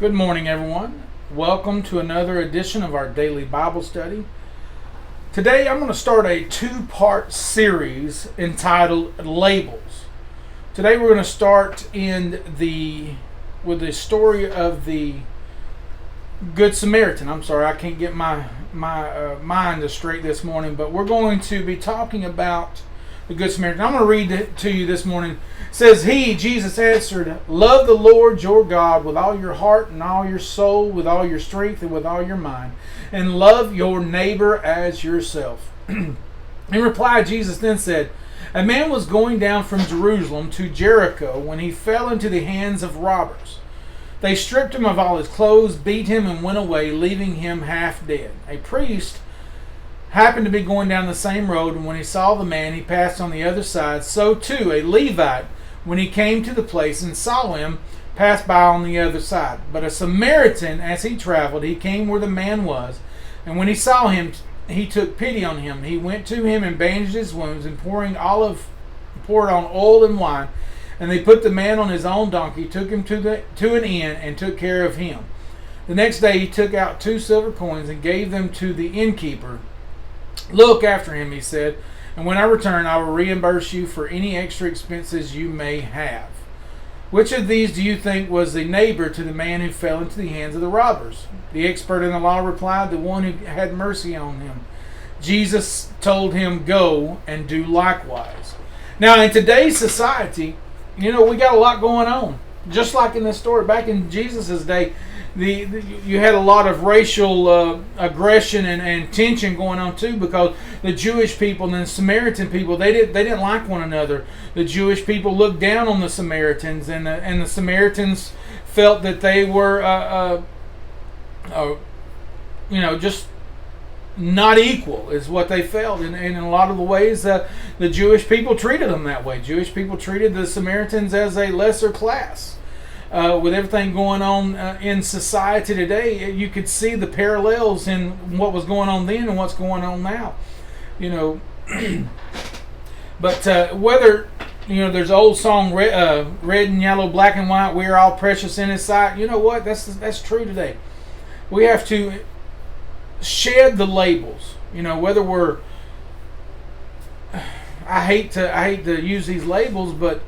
Good morning, everyone. Welcome to another edition of our daily Bible study. Today I'm going to start a two-part series entitled Labels. Today we're going to start with the story of the Good Samaritan. I'm sorry, I can't get my mind straight this morning, but we're going to be talking about the Good Samaritan. I'm going to read it to you this morning. It says, Jesus answered, "Love the Lord your God with all your heart and all your soul, with all your strength and with all your mind, and love your neighbor as yourself." In reply, Jesus then said, "A man was going down from Jerusalem to Jericho when he fell into the hands of robbers. They stripped him of all his clothes, beat him, and went away, leaving him half dead. A priest happened to be going down the same road, and when he saw the man, he passed on the other side. So too, a Levite, when he came to the place and saw him, passed by on the other side. But a Samaritan, as he traveled, he came where the man was, and when he saw him, he took pity on him. He went to him and bandaged his wounds, and poured on oil and wine. And they put the man on his own donkey, took him to an inn, and took care of him. The next day he took out 2 silver coins and gave them to the innkeeper. 'Look after him,' he said, 'and when I return, I will reimburse you for any extra expenses you may have.' Which of these do you think was the neighbor to the man who fell into the hands of the robbers?" The expert in the law replied, "The one who had mercy on him." Jesus told him, "Go and do likewise." Now, in today's society, we got a lot going on. Just like in this story, back in Jesus' day, you had a lot of racial aggression and tension going on too, because the Jewish people and the Samaritan people, they didn't like one another. The Jewish people looked down on the Samaritans, and the Samaritans felt that they were just not equal, is what they felt. And in a lot of the ways, the Jewish people treated them that way. Jewish people treated the Samaritans as a lesser class. With everything going on in society today, you could see the parallels in what was going on then and what's going on now. But whether there's an old song, red and yellow, black and white, we are all precious in His sight. You know what? That's true today. We have to shed the labels. Whether we're, I hate to use these labels, but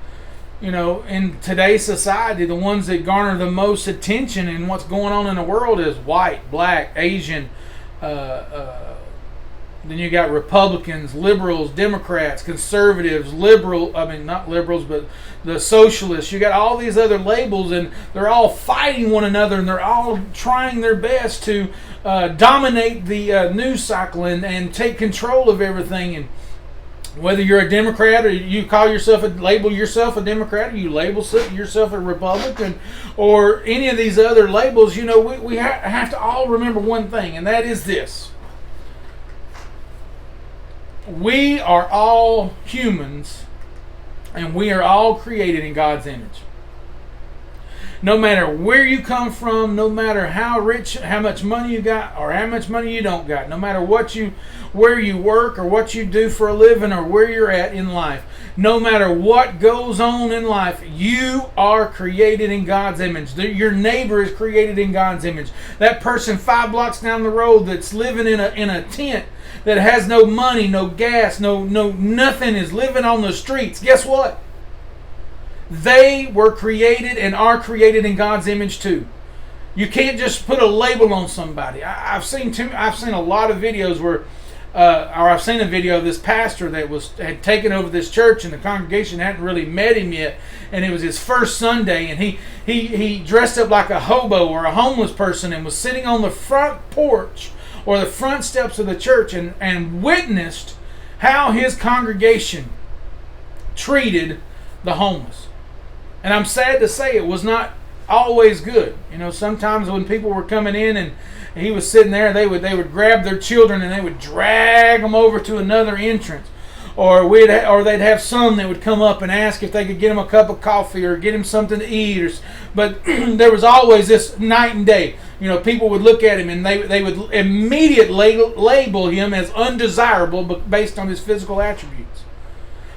in today's society, the ones that garner the most attention in what's going on in the world is white, black, Asian. Then you got Republicans, liberals, Democrats, conservatives, not liberals, but the socialists. You got all these other labels, and they're all fighting one another, and they're all trying their best to dominate the news cycle and take control of everything. And whether you're a Democrat or you label yourself a Democrat, or you label yourself a Republican, or any of these other labels, we have to all remember one thing, and that is this: we are all humans, and we are all created in God's image. No matter where you come from, no matter how rich, how much money you got, or how much money you don't got, no matter where you work or what you do for a living or where you're at in life, no matter what goes on in life, you are created in God's image. Your neighbor is created in God's image. That person 5 blocks down the road that's living in a tent, that has no money, no gas, no nothing, is living on the streets. Guess what? They were created and are created in God's image too. You can't just put a label on somebody. I've seen a lot of videos where, or I've seen a video of this pastor that had taken over this church, and the congregation hadn't really met him yet, and it was his first Sunday, and he dressed up like a hobo or a homeless person and was sitting on the front porch or the front steps of the church and witnessed how his congregation treated the homeless. And I'm sad to say it was not always good. Sometimes when people were coming in and he was sitting there, they would grab their children and they would drag them over to another entrance. Or they'd have some that would come up and ask if they could get him a cup of coffee or get him something to eat. But there was always this night and day. People would look at him and they would immediately label him as undesirable based on his physical attributes.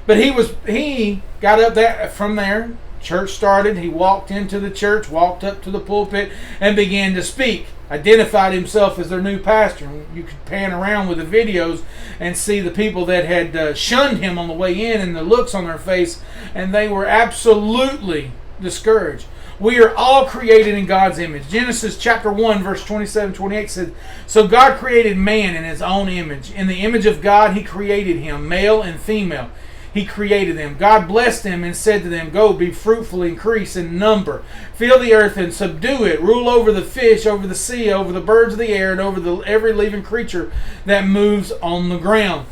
But he got up from there, Church started. He walked into the church, walked up to the pulpit, and began to speak. Identified himself as their new pastor. You could pan around with the videos and see the people that had shunned him on the way in and the looks on their face, and they were absolutely discouraged. We are all created in God's image. Genesis chapter 1 verse 27-28 said, "So God created man in his own image. In the image of God he created him, male and female. He created them. God blessed them and said to them, Go, be fruitful, increase in number. Fill the earth and subdue it. Rule over the fish, over the sea, over the birds of the air, and over every living creature that moves on the ground."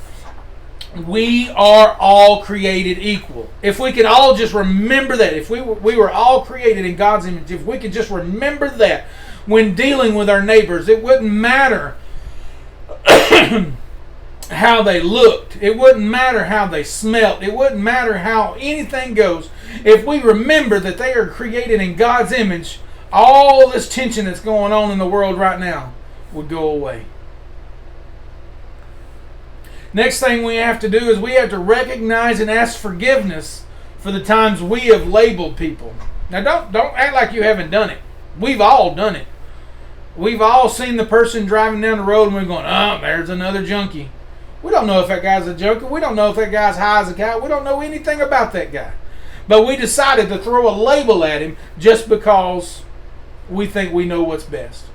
We are all created equal. If we could all just remember that, if we were all created in God's image, if we could just remember that when dealing with our neighbors, it wouldn't matter how they looked. It wouldn't matter how they smelt. It wouldn't matter how anything goes. If we remember that they are created in God's image, all this tension that's going on in the world right now would go away. Next thing we have to do is we have to recognize and ask forgiveness for the times we have labeled people. Now don't act like you haven't done it. We've all done it. We've all seen the person driving down the road and we're going, "Oh, there's another junkie." We don't know if that guy's a junkie. We don't know if that guy's high as a cow. We don't know anything about that guy. But we decided to throw a label at him just because we think we know what's best.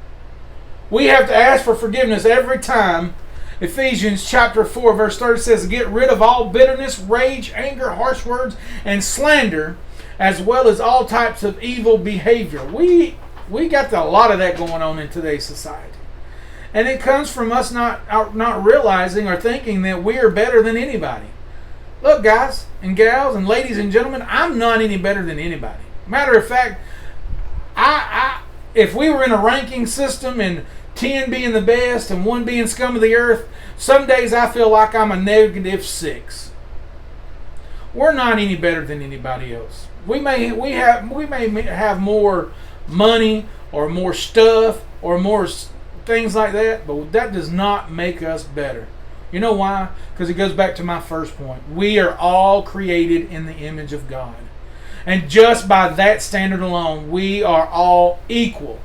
We have to ask for forgiveness every time. Ephesians chapter 4 verse 30 says, "Get rid of all bitterness, rage, anger, harsh words, and slander, as well as all types of evil behavior." We got a lot of that going on in today's society. And it comes from us not realizing or thinking that we are better than anybody. Look, guys and gals and ladies and gentlemen, I'm not any better than anybody. Matter of fact, if we were in a ranking system and 10 being the best and 1 being scum of the earth, some days I feel like I'm a -6. We're not any better than anybody else. We may have more money or more stuff or more things like that, but that does not make us better. You know why? Because it goes back to my first point. We are all created in the image of God. And just by that standard alone, we are all equal.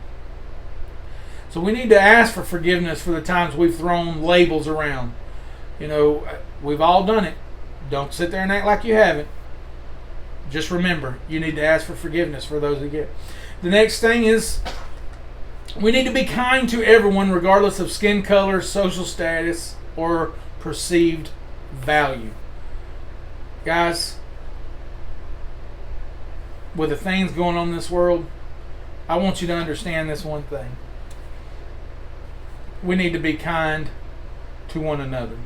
So we need to ask for forgiveness for the times we've thrown labels around. You know, we've all done it. Don't sit there and act like you haven't. Just remember, you need to ask for forgiveness for those who get. The next thing is, we need to be kind to everyone regardless of skin color, social status, or perceived value. Guys, with the things going on in this world, I want you to understand this one thing. We need to be kind to one another.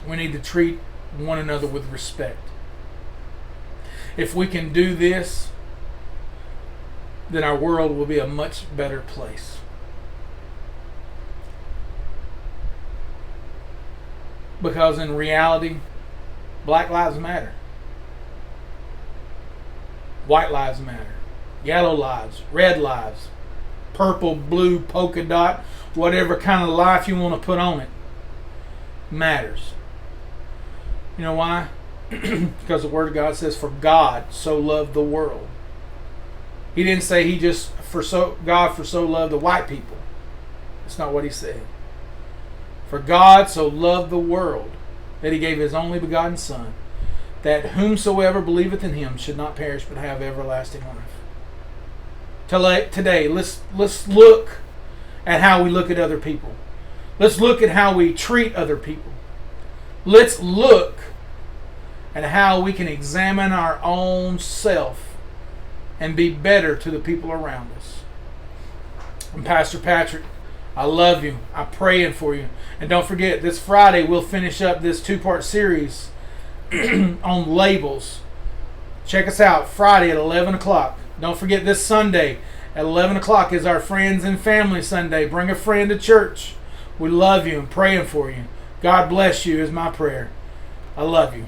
We need to treat one another with respect. If we can do this, then our world will be a much better place. Because in reality, Black lives matter. White lives matter. Yellow lives, red lives, purple, blue, polka dot, whatever kind of life you want to put on it, matters. You know why? Because the Word of God says, "For God so loved the world." He didn't say God for so loved the white people. That's not what he said. For God so loved the world that he gave his only begotten Son, that whomsoever believeth in him should not perish but have everlasting life. Today, let's look at how we look at other people. Let's look at how we treat other people. Let's look at how we can examine our own self and be better to the people around us. I'm Pastor Patrick. I love you. I'm praying for you. And don't forget, this Friday we'll finish up this 2-part series on labels. Check us out Friday at 11 o'clock. Don't forget, this Sunday at 11 o'clock is our Friends and Family Sunday. Bring a friend to church. We love you and praying for you. God bless you is my prayer. I love you.